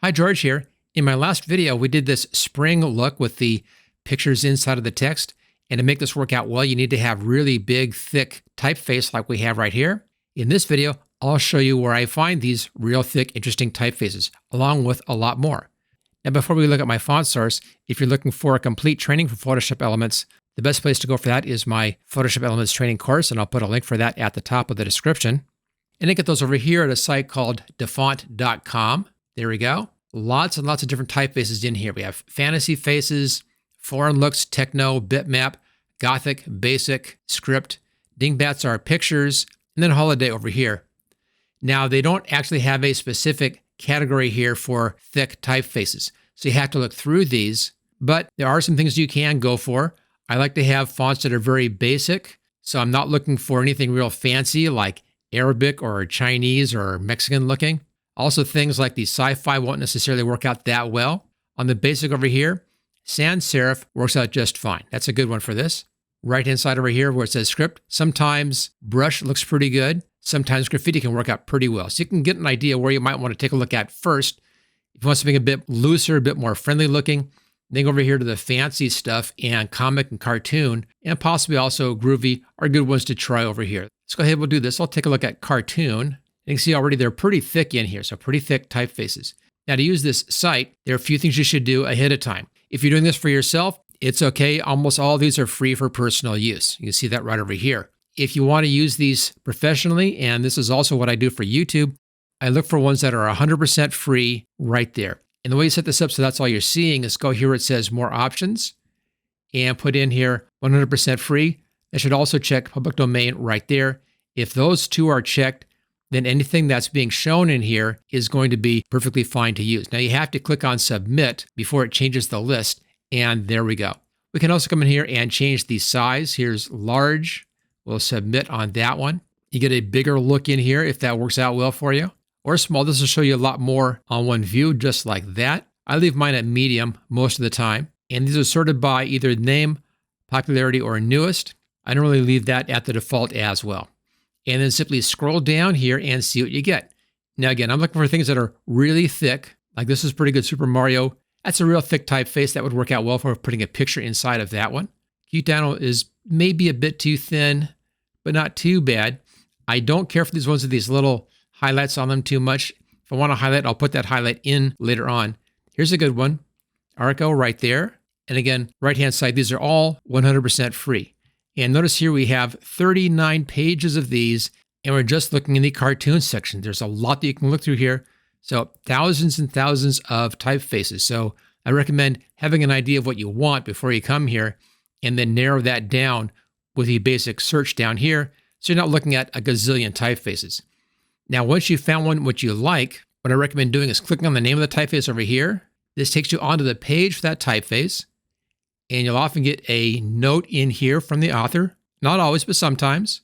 Hi, George here. In my last video, we did this spring look with the pictures inside of the text. And to make this work out well, you need to have really big, thick typeface like we have right here. In this video, I'll show you where I find these real thick, interesting typefaces, along with a lot more. Now, before we look at my font source, if you're looking for a complete training for Photoshop Elements, the best place to go for that is my Photoshop Elements training course, and I'll put a link for that at the top of the description. And you get those over here at a site called dafont.com. There we go. Lots and lots of different typefaces in here. We have fantasy faces, foreign looks, techno, bitmap, gothic, basic, script. Dingbats are pictures, and then holiday over here. Now, they don't actually have a specific category here for thick typefaces, so you have to look through these, but there are some things you can go for. I like to have fonts that are very basic, so I'm not looking for anything real fancy like Arabic or Chinese or Mexican looking. Also, things like the sci-fi won't necessarily work out that well. On the basic over here, sans serif works out just fine. That's a good one for this. Right-hand side over here where it says script, sometimes brush looks pretty good. Sometimes graffiti can work out pretty well. So you can get an idea where you might want to take a look at first. If you want something a bit looser, a bit more friendly looking, then go over here to the fancy stuff, and comic and cartoon, and possibly also groovy are good ones to try over here. Let's go ahead, we'll do this. I'll take a look at cartoon. You can see already they're pretty thick in here, so pretty thick typefaces. Now, to use this site, there are a few things you should do ahead of time. If you're doing this for yourself, it's okay. Almost all of these are free for personal use. You can see that right over here. If you want to use these professionally, and this is also what I do for YouTube, I look for ones that are 100% free right there. And the way you set this up so that's all you're seeing is go here where it says more options and put in here 100% free. I should also check public domain right there. If those two are checked, then anything that's being shown in here is going to be perfectly fine to use. Now, you have to click on submit before it changes the list, and there we go. We can also come in here and change the size. Here's large. We'll submit on that one. You get a bigger look in here if that works out well for you. Or small, this will show you a lot more on one view, just like that. I leave mine at medium most of the time. And these are sorted by either name, popularity, or newest. I normally leave that at the default as well. And then simply scroll down here and see what you get. Now, again, I'm looking for things that are really thick. Like this is pretty good, Super Mario. That's a real thick typeface. That would work out well for putting a picture inside of that one. Cute Dino is maybe a bit too thin, but not too bad. I don't care for these ones with these little highlights on them too much. If I want to highlight, I'll put that highlight in later on. Here's a good one. Arco right there. And again, right-hand side, these are all 100% free. And notice here we have 39 pages of these, and we're just looking in the cartoon section. There's a lot that you can look through here. So thousands and thousands of typefaces. So I recommend having an idea of what you want before you come here, and then narrow that down with the basic search down here, so you're not looking at a gazillion typefaces. Now, once you've found one what you like, what I recommend doing is clicking on the name of the typeface over here. This takes you onto the page for that typeface, and you'll often get a note in here from the author. Not always, but sometimes.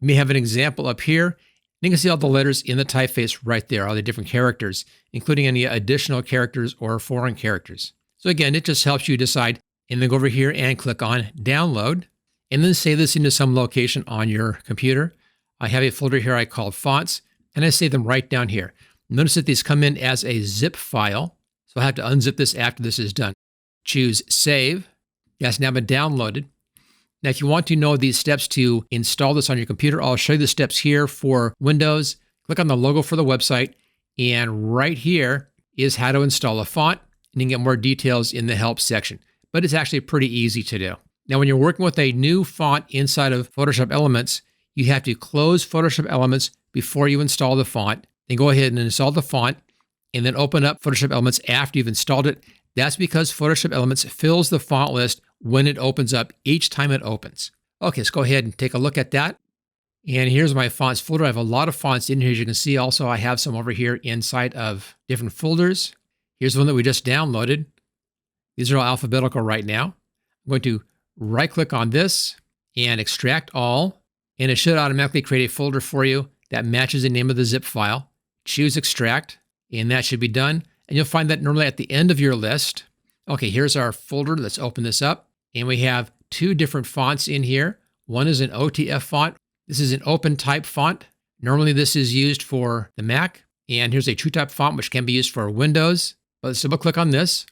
You may have an example up here. You can see all the letters in the typeface right there, all the different characters, including any additional characters or foreign characters. So again, it just helps you decide, and then go over here and click on download, and then save this into some location on your computer. I have a folder here I call fonts, and I save them right down here. Notice that these come in as a zip file, so I'll have to unzip this after this is done. Choose save. That's now been downloaded. Now, if you want to know these steps to install this on your computer, I'll show you the steps here for Windows. Click on the logo for the website, and right here is how to install a font, and you can get more details in the help section. But it's actually pretty easy to do. Now, when you're working with a new font inside of Photoshop Elements, you have to close Photoshop Elements before you install the font. Then go ahead and install the font, and then open up Photoshop Elements after you've installed it. That's because Photoshop Elements fills the font list when it opens up each time it opens. Okay, let's go ahead and take a look at that. And here's my fonts folder. I have a lot of fonts in here. As you can see, also I have some over here inside of different folders. Here's the one that we just downloaded. These are all alphabetical right now. I'm going to right-click on this and extract all, and it should automatically create a folder for you that matches the name of the zip file. Choose extract, and that should be done. And you'll find that normally at the end of your list. Okay, here's our folder. Let's open this up. And we have two different fonts in here. One is an OTF font. This is an open type font. Normally this is used for the Mac. And here's a TrueType font, which can be used for Windows. But let's double click on this.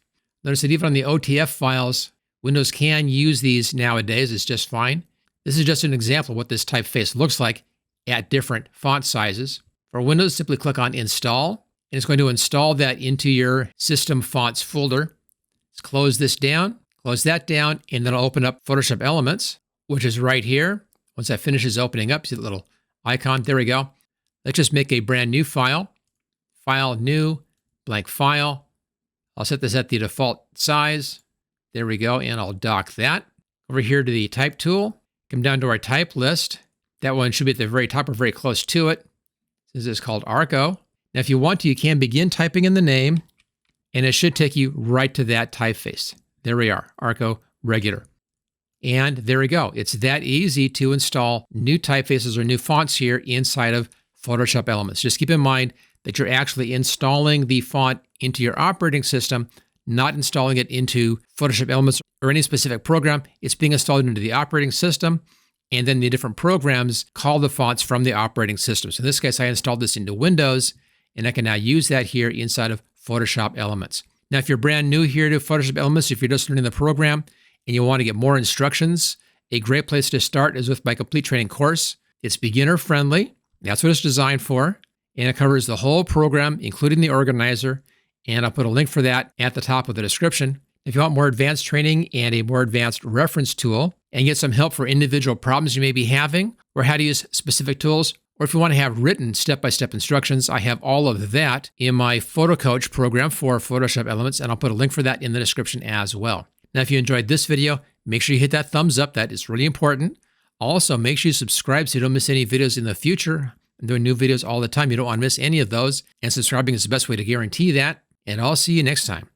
Notice that even on the OTF files, Windows can use these nowadays. It's just fine. This is just an example of what this typeface looks like at different font sizes. For Windows, simply click on Install, and it's going to install that into your System Fonts folder. Let's close this down, close that down, and then I'll open up Photoshop Elements, which is right here. Once that finishes opening up, see the little icon? There we go. Let's just make a brand new file. File, New, Blank File. I'll set this at the default size. There we go, and I'll dock that. Over here to the Type tool, come down to our type list. That one should be at the very top or very close to it. This is called Arco. Now, if you want to, you can begin typing in the name, and it should take you right to that typeface. There we are, Arco Regular. And there we go. It's that easy to install new typefaces or new fonts here inside of Photoshop Elements. Just keep in mind that you're actually installing the font into your operating system, not installing it into Photoshop Elements or any specific program. It's being installed into the operating system, and then the different programs call the fonts from the operating system. So in this case, I installed this into Windows, and I can now use that here inside of Photoshop Elements. Now, if you're brand new here to Photoshop Elements, if you're just learning the program and you want to get more instructions, a great place to start is with my complete training course. It's beginner friendly. That's what it's designed for. And it covers the whole program, including the organizer. And I'll put a link for that at the top of the description. If you want more advanced training and a more advanced reference tool and get some help for individual problems you may be having or how to use specific tools, or if you want to have written step-by-step instructions, I have all of that in my Photo Coach program for Photoshop Elements, and I'll put a link for that in the description as well. Now, if you enjoyed this video, make sure you hit that thumbs up. That is really important. Also, make sure you subscribe so you don't miss any videos in the future. I'm doing new videos all the time. You don't want to miss any of those, and subscribing is the best way to guarantee that. And I'll see you next time.